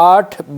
8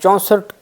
64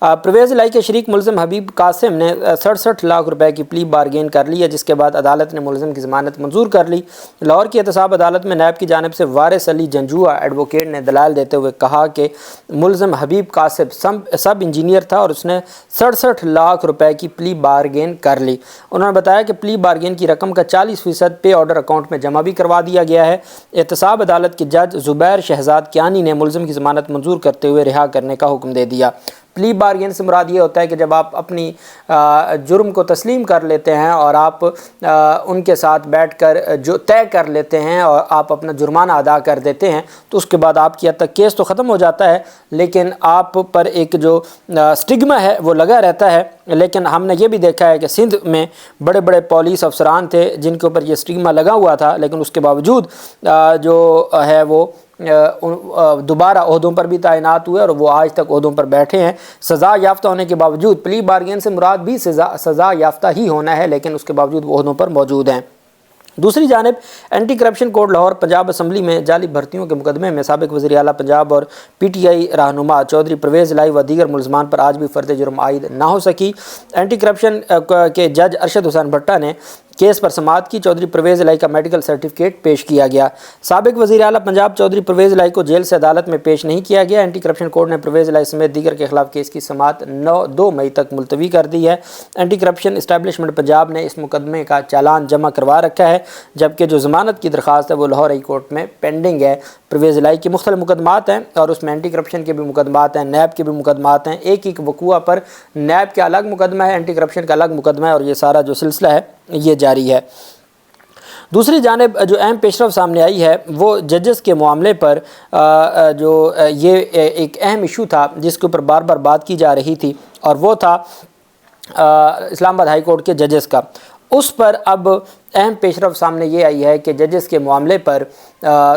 پرویز الہی کے شریک ملزم حبیب قاسم نے 67 لاکھ روپے کی پلی بارگین کر لی ہے، جس کے بعد عدالت نے ملزم کی ضمانت منظور کر لی۔ لاہور کی احتساب عدالت میں نیب کی جانب سے وارث علی جنجوعہ ایڈوکیٹ نے دلائل دیتے ہوئے کہا کہ ملزم حبیب قاسم سب انجینئر تھا اور اس نے 67 لاکھ روپے کی پلی بارگین کر لی۔ انہوں نے بتایا کہ پلی بارگین کی رقم کا 40% پے آرڈر اکاؤنٹ میں جمع بھی کروا دیا گیا ہے۔ احتساب عدالت کے جج زبیر شہزاد کیانی نے ملزم کی ضمانت منظور کرتے ہوئے رہا کرنے کا حکم دے دیا۔ پلی بارگین سے مراد یہ ہوتا ہے کہ جب آپ اپنی جرم کو تسلیم کر لیتے ہیں اور آپ ان کے ساتھ بیٹھ کر جو طے کر لیتے ہیں اور آپ اپنا جرمانہ ادا کر دیتے ہیں تو اس کے بعد آپ کی حد تک کیس تو ختم ہو جاتا ہے، لیکن آپ پر ایک جو سٹگما ہے وہ لگا رہتا ہے۔ لیکن ہم نے یہ بھی دیکھا ہے کہ سندھ میں بڑے بڑے پولیس افسران تھے جن کے اوپر یہ سٹگما لگا ہوا تھا، لیکن اس کے باوجود جو ہے وہ دوبارہ عہدوں پر بھی تعینات ہوئے اور وہ آج تک عہدوں پر بیٹھے ہیں سزا یافتہ ہونے کے باوجود۔ پلی بارگین سے مراد بھی سزا یافتہ ہی ہونا ہے، لیکن اس کے باوجود وہ عہدوں پر موجود ہیں۔ دوسری جانب anti corruption court Lahore Punjab assembly میں جعلی بھرتیوں کے مقدمے میں سابق وزیر اعلیٰ پنجاب اور پی ٹی آئی رہنما چودھری پرویز الہی و دیگر ملزمان پر آج بھی فرد جرم عائد نہ ہو سکی۔ اینٹی کرپشن کے جج ارشد حسین بھٹہ نے کیس پر سماعت کی۔ چودھری پرویز الہی کا میڈیکل سرٹیفکیٹ پیش کیا گیا۔ سابق وزیر اعلیٰ پنجاب چودھری پرویز الہی کو جیل سے عدالت میں پیش نہیں کیا گیا۔ اینٹی کرپشن کورٹ نے پرویز الہی سمیت دیگر کے خلاف کیس کی سماعت 2 مئی تک ملتوی کر دی ہے۔ اینٹی کرپشن اسٹیبلشمنٹ پنجاب نے اس مقدمے کا چالان جمع کروا رکھا ہے، جبکہ جو ضمانت کی درخواست ہے وہ لاہور ہائی کورٹ میں پینڈنگ ہے۔ پرویز الہی کی مختلف مقدمات ہیں اور اس میں اینٹی کرپشن کے بھی مقدمات ہیں، نیب کے بھی مقدمات ہیں۔ ایک وقوع پر نیب کا الگ مقدمہ ہے، اینٹی کرپشن کا الگ مقدمہ ہے اور یہ سارا جو سلسلہ ہے یہ جاری ہے۔ دوسری جانب جو اہم پیشرفت سامنے آئی ہے وہ ججز کے معاملے پر جو یہ ایک اہم ایشو تھا جس کے اوپر بار بار بات کی جا رہی تھی، اور وہ تھا اسلام آباد ہائی کورٹ کے ججز کا۔ اس پر اب اہم پیشرفت سامنے یہ آئی ہے کہ ججز کے معاملے پر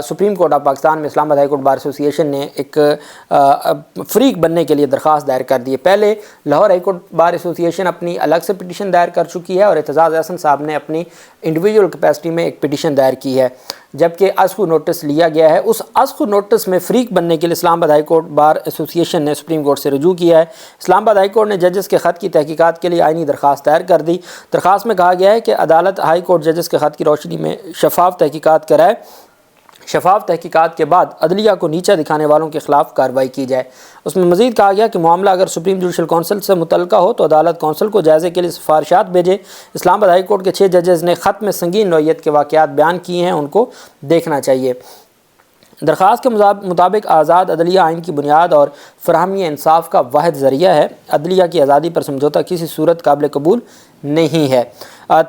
سپریم کورٹ آف پاکستان میں اسلام آباد ہائی کورٹ بار ایسوسی ایشن نے ایک فریق بننے کے لیے درخواست دائر کر دی ہے۔ پہلے لاہور ہائی کورٹ بار ایسوسی ایشن اپنی الگ سے پٹیشن دائر کر چکی ہے اور اعتزاز احسن صاحب نے اپنی انڈیویجول کیپیسٹی میں ایک پٹیشن دائر کی ہے، جبکہ ازخو نوٹس لیا گیا ہے۔ اس ازخو نوٹس میں فریق بننے کے لیے اسلام آباد ہائی کورٹ بار ایسوسی ایشن نے سپریم کورٹ سے رجوع کیا ہے۔ اسلام آباد ہائی کورٹ نے ججز کے خط کی تحقیقات کے لیے آئینی درخواست دائر کر دی۔ درخواست میں کہا گیا ہے کہ عدالت ہائی کورٹ ججز کے خط کی روشنی میں شفاف تحقیقات کرائے، شفاف تحقیقات کے بعد عدلیہ کو نیچا دکھانے والوں کے خلاف کارروائی کی جائے۔ اس میں مزید کہا گیا کہ معاملہ اگر سپریم جوڈیشل کونسل سے متعلقہ ہو تو عدالت کونسل کو جائزے کے لیے سفارشات بھیجے۔ اسلام آباد ہائی کورٹ کے 6 ججز نے خط میں سنگین نوعیت کے واقعات بیان کیے ہیں، ان کو دیکھنا چاہیے۔ درخواست کے مطابق آزاد عدلیہ آئین کی بنیاد اور فراہمی انصاف کا واحد ذریعہ ہے۔ عدلیہ کی آزادی پر سمجھوتہ کسی صورت قابل قبول نہیں ہے۔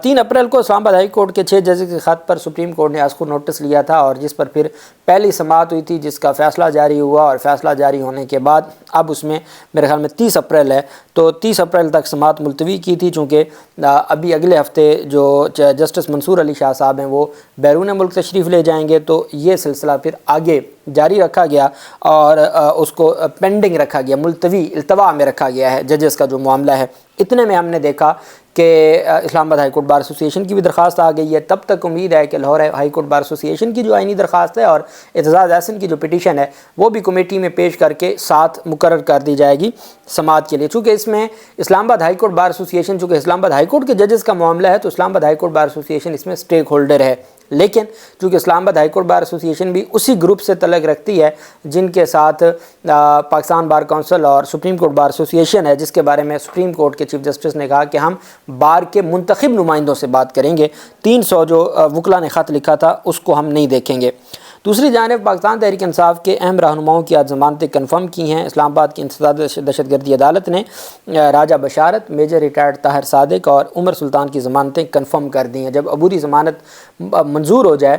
3 اپریل کو اسلام آباد ہائی کورٹ کے 6 ججز کے خط پر سپریم کورٹ نے ازخو نوٹس لیا تھا اور جس پر پھر پہلی سماعت ہوئی تھی، جس کا فیصلہ جاری ہوا، اور فیصلہ جاری ہونے کے بعد اب اس میں میرے خیال میں 30 اپریل ہے، تو 30 اپریل تک سماعت ملتوی کی تھی، چونکہ ابھی اگلے ہفتے جو جسٹس منصور علی شاہ صاحب ہیں وہ بیرون ملک تشریف لے جائیں گے، تو یہ سلسلہ پھر آگے جاری رکھا گیا اور اس کو پینڈنگ رکھا گیا، ملتوی التوا میں رکھا گیا ہے ججز کا جو معاملہ ہے۔ اتنے میں ہم نے دیکھا کہ اسلام آباد ہائی کورٹ بار ایسوسی ایشن کی بھی درخواست آ گئی ہے۔ تب تک امید ہے کہ لاہور ہائی کورٹ بار ایسوسی ایشن کی جو آئینی درخواست ہے اور اعتزاز احسن کی جو پٹیشن ہے وہ بھی کمیٹی میں پیش کر کے ساتھ مقرر کر دی جائے گی سماعت کے لیے۔ چونکہ اس میں اسلام آباد ہائی کورٹ بار ایسوسی ایشن، چونکہ اسلام آباد ہائی کورٹ کے ججز کا معاملہ ہے تو اسلام آباد ہائی کورٹ بار ایسوسی ایشن اس میں سٹیک ہولڈر ہے، لیکن چونکہ اسلام آباد ہائی کورٹ بار ایسوسی ایشن بھی اسی گروپ سے تعلق رکھتی ہے جن کے ساتھ پاکستان بار کونسل اور سپریم کورٹ بار ایسوسی ایشن ہے، جس کے بارے میں سپریم کورٹ کے چیف جسٹس نے کہا کہ ہم بار کے منتخب نمائندوں سے بات کریں گے، 300 جو وکلاء نے خط لکھا تھا اس کو ہم نہیں دیکھیں گے۔ دوسری جانب پاکستان تحریک انصاف کے اہم رہنماؤں کی آج ضمانتیں کنفرم کی ہیں۔ اسلام آباد کی انسداد دہشت گردی عدالت نے راجہ بشارت، میجر ریٹائرڈ طاہر صادق اور عمر سلطان کی ضمانتیں کنفرم کر دی ہیں۔ جب عبوری ضمانت منظور ہو جائے،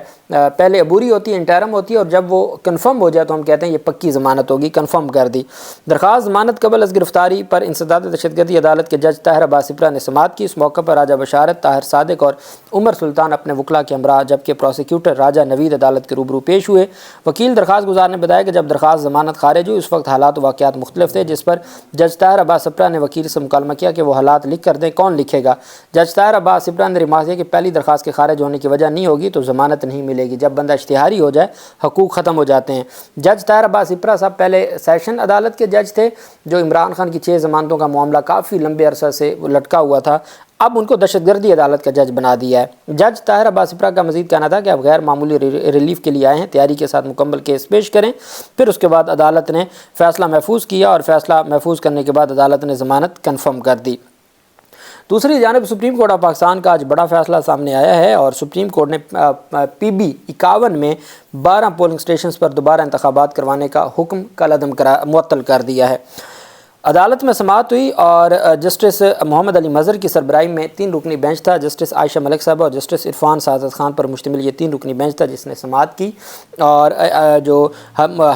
پہلے عبوری ہوتی ہے، انٹرم ہوتی ہے، اور جب وہ کنفرم ہو جائے تو ہم کہتے ہیں یہ پکی ضمانت ہوگی، کنفرم کر دی۔ درخواست ضمانت قبل از گرفتاری پر انسداد دہشت گردی عدالت کے جج طاہر عباس ابرا نے سماعت کی۔ اس موقع پر راجہ بشارت، طاہر صادق اور عمر سلطان اپنے وکلاء کے ہمراہ، جبکہ پروسیکیوٹر راجہ نوید عدالت کے روبرو پیش ہوئے۔ وکیل درخواست گزار نے بتایا کہ جب درخواست ضمانت خارج ہوئی اس وقت حالات و واقعات مختلف تھے، جس پر جج طاہر عباس سپرا نے وکیل سے مکالمہ کیا کہ وہ حالات لکھ کر دیں، کون لکھے گا؟ جج طاہر عباس سپرا نے ریمارک کیا کہ پہلی درخواست کے خارج ہونے کی وجہ نہیں ہوگی تو ضمانت نہیں ملے گی، جب بندہ اشتہاری ہو جائے حقوق ختم ہو جاتے ہیں۔ جج طاہر عباس سپرا صاحب پہلے سیشن عدالت کے جج تھے، جو عمران خان کی 6 ضمانتوں کا معاملہ کافی لمبے عرصہ سے لٹکا ہوا تھا، اب ان کو دہشت گردی عدالت کا جج بنا دیا ہے۔ جج طاہر عباس سپرا کا مزید کہنا تھا کہ آپ غیر معمولی ریلیف کے لیے آئے ہیں، تیاری کے ساتھ مکمل کیس پیش کریں۔ پھر اس کے بعد عدالت نے فیصلہ محفوظ کیا اور فیصلہ محفوظ کرنے کے بعد عدالت نے ضمانت کنفرم کر دی۔ دوسری جانب سپریم کورٹ آف پاکستان کا آج بڑا فیصلہ سامنے آیا ہے اور سپریم کورٹ نے PB 51 میں 12 پولنگ سٹیشنز پر دوبارہ انتخابات کروانے کا حکم کالعدم معطل کر دیا ہے۔ عدالت میں سماعت ہوئی اور جسٹس محمد علی مظہر کی سربراہی میں 3 رکنی بینچ تھا۔ جسٹس عائشہ ملک صاحبہ اور جسٹس عرفان سعادت خان پر مشتمل یہ 3 رکنی بینچ تھا جس نے سماعت کی، اور جو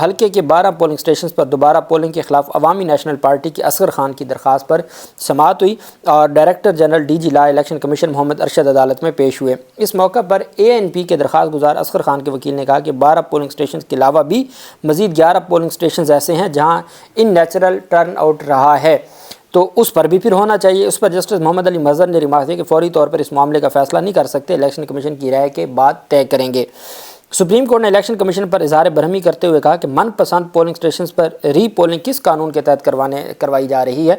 حلقے کے 12 پولنگ سٹیشنز پر دوبارہ پولنگ کے خلاف عوامی نیشنل پارٹی کے اصغر خان کی درخواست پر سماعت ہوئی اور ڈائریکٹر جنرل DG لا الیکشن کمیشن محمد ارشد عدالت میں پیش ہوئے۔ اس موقع پر ANP کے درخواست گزار اصغر خان کے وکیل نے کہا کہ 12 پولنگ سٹیشنز کے علاوہ بھی مزید 11 پولنگ سٹیشنز ایسے ہیں جہاں ان نیچرل ٹرن آؤٹ رہا ہے، تو اس پر بھی پھر ہونا چاہیے۔ اس پر جسٹس محمد علی مظہر نے ریمارک کیا کہ فوری طور پر اس معاملے کا فیصلہ نہیں کر سکتے، الیکشن کمیشن کی رائے کے بعد طے کریں گے۔ سپریم کورٹ نے الیکشن کمیشن پر اظہار برہمی کرتے ہوئے کہا کہ من پسند پولنگ سٹیشنز پر ری پولنگ کس قانون کے تحت کروائی جا رہی ہے؟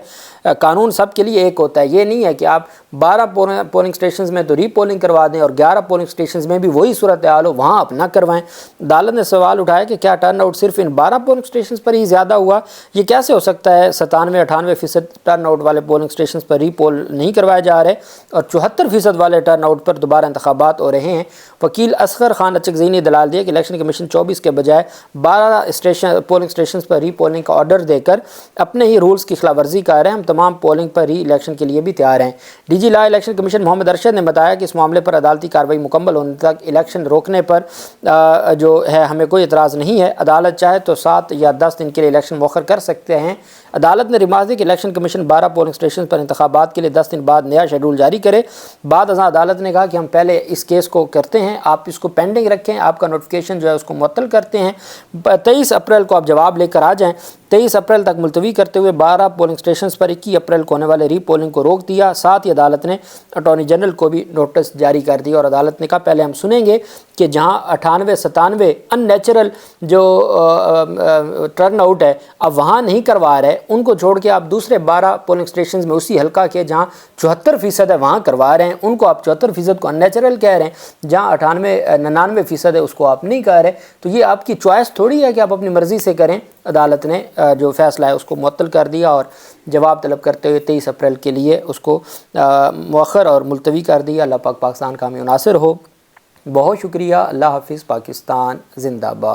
قانون سب کے لیے ایک ہوتا ہے، یہ نہیں ہے کہ آپ 12 پولنگ سٹیشنز میں تو ری پولنگ کروا دیں اور 11 پولنگ سٹیشنز میں بھی وہی صورتحال ہو، وہاں آپ نہ کروائیں۔ عدالت نے سوال اٹھایا کہ کیا ٹرن آؤٹ صرف ان 12 پولنگ سٹیشنز پر ہی زیادہ ہوا؟ یہ کیسے ہو سکتا ہے 97-98% ٹرن آؤٹ والے پولنگ سٹیشنز پر ری پول نہیں کروائے جا رہے اور 74% والے ٹرن آؤٹ پر دوبارہ انتخابات ہو رہے ہیں؟ وکیل اصغر خان اچکزئی نے دلال دیا کہ الیکشن کمیشن 24 کے بجائے 12 پولنگ سٹیشنز پر ری پولنگ کا آرڈر دے کر اپنے ہی رولز کی خلاف ورزی کر رہے ہیں، ہم تمام پولنگ پر ری الیکشن کے لیے بھی تیار ہیں۔ DG لا الیکشن کمیشن محمد ارشد نے بتایا کہ اس معاملے پر عدالتی کارروائی مکمل ہونے تک الیکشن روکنے پر جو ہے ہمیں کوئی اعتراض نہیں ہے، عدالت چاہے تو 7 یا 10 دن کے لیے الیکشن مؤخر کر سکتے ہیں۔ عدالت نے ریمارک دی کہ الیکشن کمیشن 12 پولنگ سٹیشن پر انتخابات کے لیے 10 دن بعد نیا شیڈول جاری کرے۔ بعد ازاں عدالت نے کہا کہ ہم پہلے اس کیس کو کرتے ہیں، آپ اس کو پینڈنگ رکھیں، آپ کا نوٹیفیکیشن جو ہے اس کو معطل کرتے ہیں، 23 اپریل کو آپ جواب لے کر آ جائیں۔ 23 اپریل تک ملتوی کرتے ہوئے 12 پولنگ سٹیشنز پر 21 اپریل کو ہونے والے ری پولنگ کو روک دیا۔ ساتھ ہی عدالت نے اٹارنی جنرل کو بھی نوٹس جاری کر دی اور عدالت نے کہا پہلے ہم سنیں گے کہ جہاں 98-97 ان نیچرل جو ٹرن آؤٹ ہے اب وہاں نہیں کروا رہے، ان کو چھوڑ کے آپ دوسرے 12 پولنگ سٹیشنز میں اسی حلقہ کے جہاں 74% ہے وہاں کروا رہے ہیں، ان کو آپ 74% کو ان نیچرل کہہ رہے ہیں، جہاں 98-99% ہے اس کو آپ نہیں کہہ رہے۔ تو یہ آپ کی چوائس تھوڑی ہے کہ آپ اپنی مرضی سے کریں۔ عدالت نے جو فیصلہ ہے اس کو معطل کر دیا اور جواب طلب کرتے ہوئے 23 اپریل کے لیے اس کو مؤخر اور ملتوی کر دیا۔ اللہ پاک پاکستان کا حامی و ناصر ہو۔ بہت شکریہ۔ اللہ حافظ۔ پاکستان زندہ باد۔